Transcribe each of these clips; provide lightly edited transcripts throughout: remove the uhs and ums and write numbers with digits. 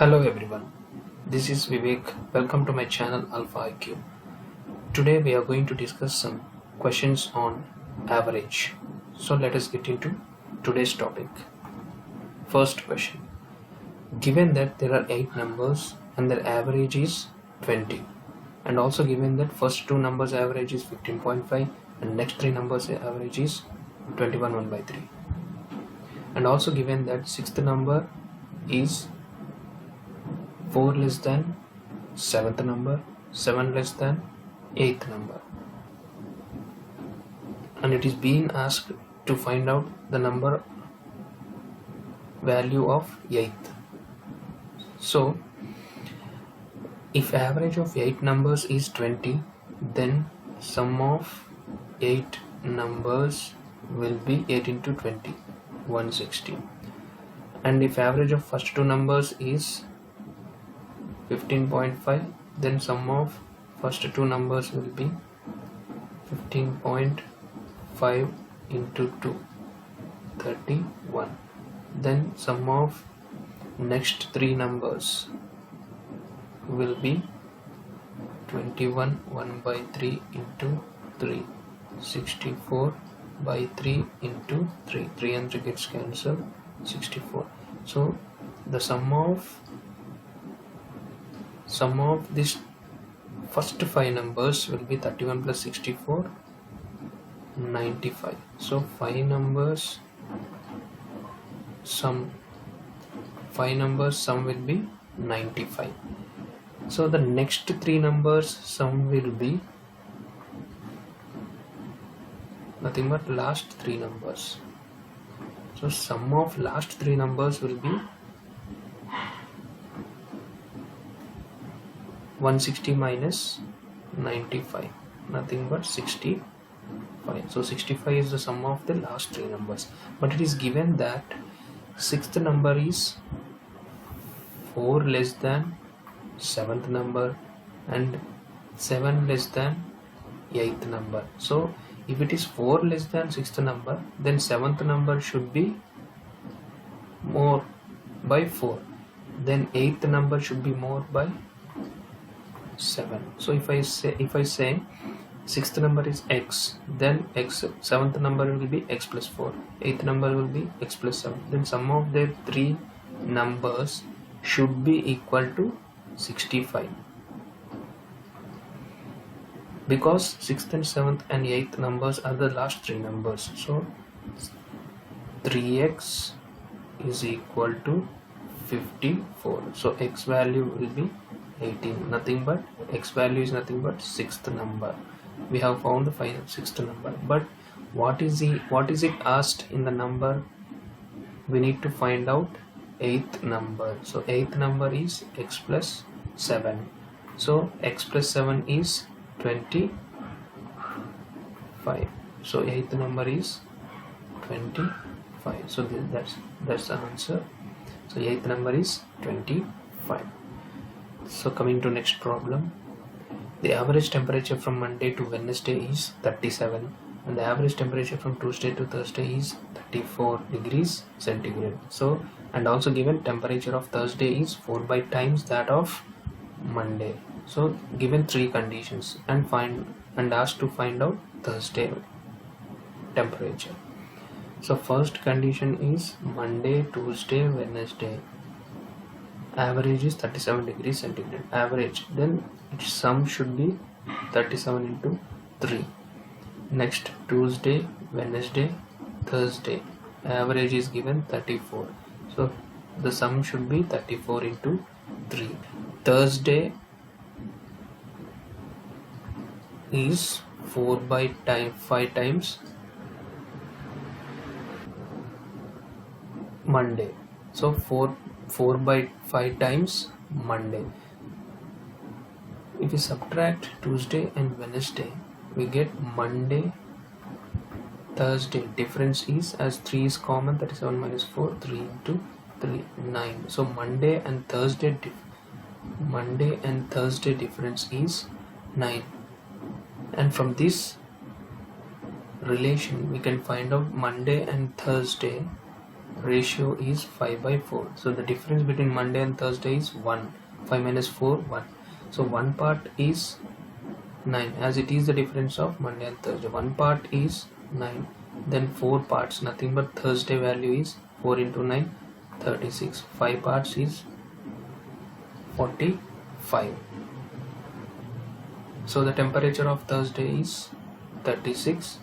Hello everyone, this is Vivek. Welcome to my channel Alpha IQ. Today we are going to discuss some questions on average. So let us get into today's topic. First question. Given that there are 8 numbers and their average is 20, and also given that first 2 numbers average is 15.5 and next 3 numbers average is 21 1 by 3, and also given that 6th number is 4 less than 7th number, 7 less than 8th number, and it is being asked to find out the number value of 8th. So if average of 8 numbers is 20, then sum of 8 numbers will be 8 into 20, 160. And if average of first 2 numbers is 15.5, then sum of first 2 numbers will be 15.5 into 2, 31. Then sum of next 3 numbers will be 21 1 by 3 into 3, 64 by 3 into 3, 3 and 3 gets cancelled, 64. So the sum of this first 5 numbers will be 31 plus 64, 95. So 5 numbers sum will be 95. So the next 3 numbers sum will be nothing but last 3 numbers. So sum of last 3 numbers will be 160 minus 95, nothing but 65. So 65 is the sum of the last 3 numbers, but it is given that 6th number is 4 less than 7th number and 7 less than 8th number. So if it is 4 less than 6th number, then 7th number should be more by 4, then 8th number should be more by 7. So if I say 6th number is x, then 7th number will be x plus 4, 8th number will be x plus 7, then sum of the 3 numbers should be equal to 65, because 6th and 7th and 8th numbers are the last 3 numbers. So 3x is equal to 54. So x value will be 18, nothing but x value is nothing but 6th number. We have found the final 6th number, but what is it asked in the number? We need to find out 8th number. So 8th number is x plus 7. So x plus 7 is 25. So 8th number is 25. So that's the answer. So 8th number is 25. So coming to next problem, the average temperature from Monday to Wednesday is 37 and the average temperature from Tuesday to Thursday is 34 degrees centigrade. So and also given temperature of Thursday is 4 by times that of Monday. So given 3 conditions and asked to find out Thursday temperature. So first condition is Monday, Tuesday, Wednesday. Average is 37 degrees centigrade. Average, then its sum should be 37 into 3. Next, Tuesday, Wednesday, Thursday. Average is given 34. So the sum should be 34 into 3. Thursday is 4 by 5 times Monday. So 4 by 5 times Monday. If we subtract Tuesday and Wednesday, we get Monday, Thursday. Difference is, as 3 is common, 37 minus 4, 3 into 3, 9. So Monday and Thursday difference is 9. And from this relation we can find out Monday and Thursday ratio is 5/4. So the difference between Monday and Thursday is 1. 5 minus 4, 1. So one part is 9, as it is the difference of Monday and Thursday. One part is 9. Then 4 parts, nothing but Thursday value is 4 into 9, 36. 5 parts is 45. So the temperature of Thursday is 36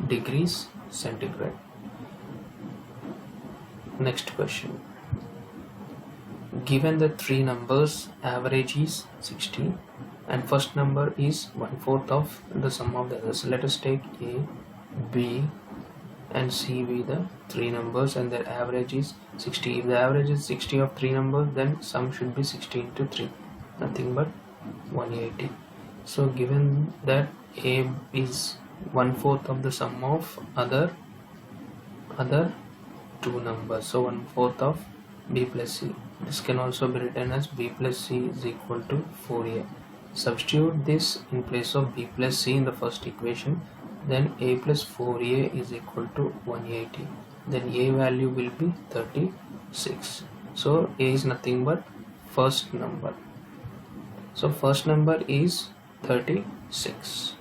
degrees centigrade. Next question. Given the three numbers, average is 60 and first number is 1/4 of the sum of the others. Let us take A, B and C be the three numbers and their average is 60. If the average is 60 of three numbers, then sum should be 60 into 3, nothing but 180. So given that A is 1/4 of the sum of other two numbers, so 1/4 of B plus C. This can also be written as B plus C is equal to 4A. Substitute this in place of B plus C in the first equation, then A plus 4A is equal to 180. Then A value will be 36. So A is nothing but first number. So first number is 36.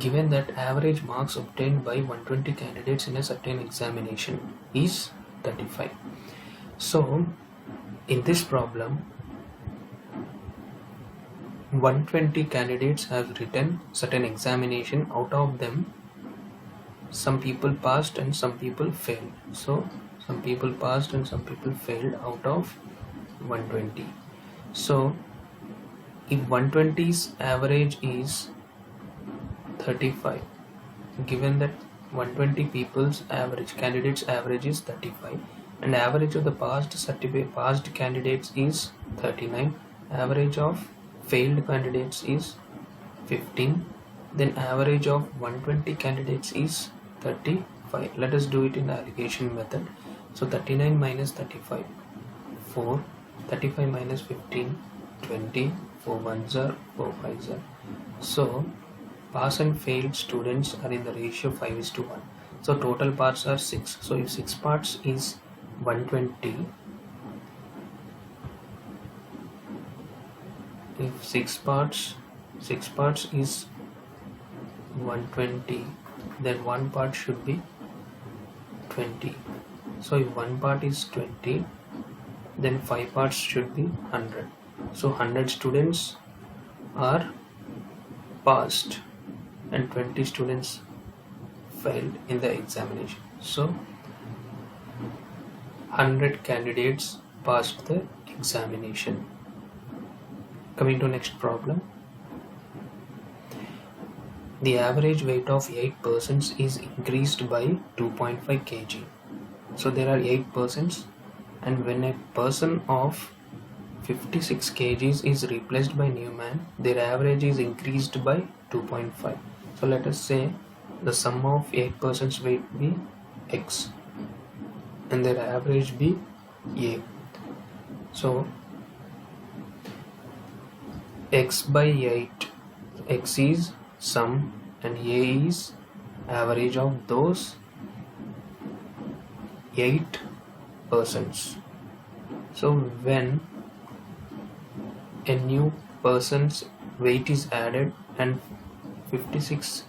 Given that average marks obtained by 120 candidates in a certain examination is 35. So in this problem, 120 candidates have written certain examination. Out of them, some people passed and some people failed. So some people passed and some people failed out of 120. So if 120's average is 35, given that 120 people's average, candidates average is 35 and average of the passed candidates is 39, average of failed candidates is 15, then average of 120 candidates is 35. Let us do it in the allocation method. So 39 minus 35, 4, 35 minus 15, 20, 4 ones are 4 5s are. So pass and failed students are in the ratio 5:1. So total parts are 6. So if 6 parts is 120, if 6 parts is 120, then one part should be 20. So if one part is 20, then 5 parts should be 100. So 100 students are passed and 20 students failed in the examination. So 100 candidates passed the examination. Coming to next problem. The average weight of 8 persons is increased by 2.5 kg. So there are 8 persons, and when a person of 56 kgs is replaced by new man, their average is increased by 2.5. So let us say the sum of 8 persons weight be x and their average be a. So x by 8, x is sum and a is average of those 8 persons. So when a new person's weight is added and 56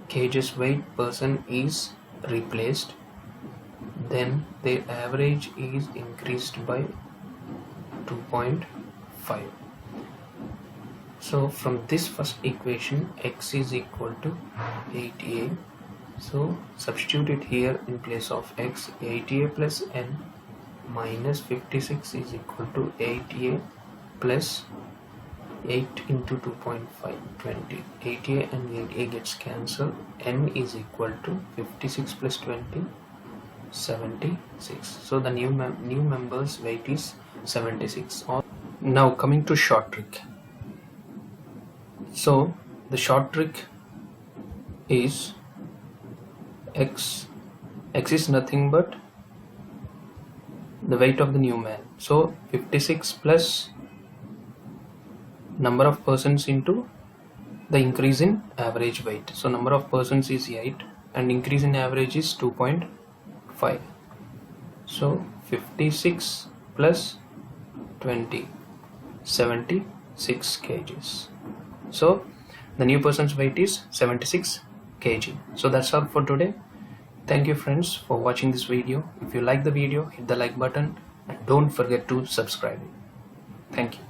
kgs weight person is replaced, then their average is increased by 2.5. So from this first equation, x is equal to 8a. So substitute it here in place of x. 8a plus n minus 56 is equal to 8a plus 8 into 2.5, 20. 8a and 8a gets cancelled. N is equal to 56 plus 20, 76. So the new member's weight is 76. Now coming to short trick. So the short trick is x is nothing but the weight of the new man. So 56 plus number of persons into the increase in average weight. So number of persons is 8 and increase in average is 2.5. So 56 plus 20, 76 kgs. So the new person's weight is 76 kg. So that's all for today. Thank you friends for watching this video. If you like the video, hit the like button and don't forget to subscribe. Thank you.